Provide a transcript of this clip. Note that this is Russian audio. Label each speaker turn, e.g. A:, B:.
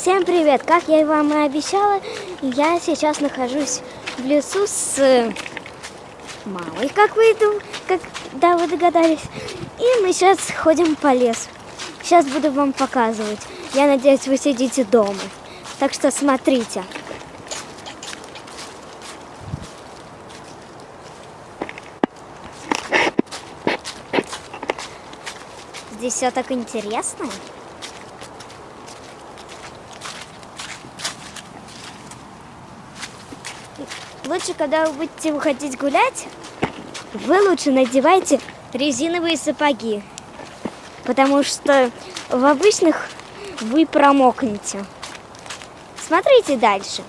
A: Всем привет! Как я вам и обещала, я сейчас нахожусь в лесу с мамой, как вы догадались. И мы сейчас ходим по лесу. Сейчас буду вам показывать. Я надеюсь, вы сидите дома. Так что смотрите. Здесь все так интересно. Лучше, когда вы будете выходить гулять, вы лучше надевайте резиновые сапоги, потому что в обычных вы промокнете. Смотрите дальше.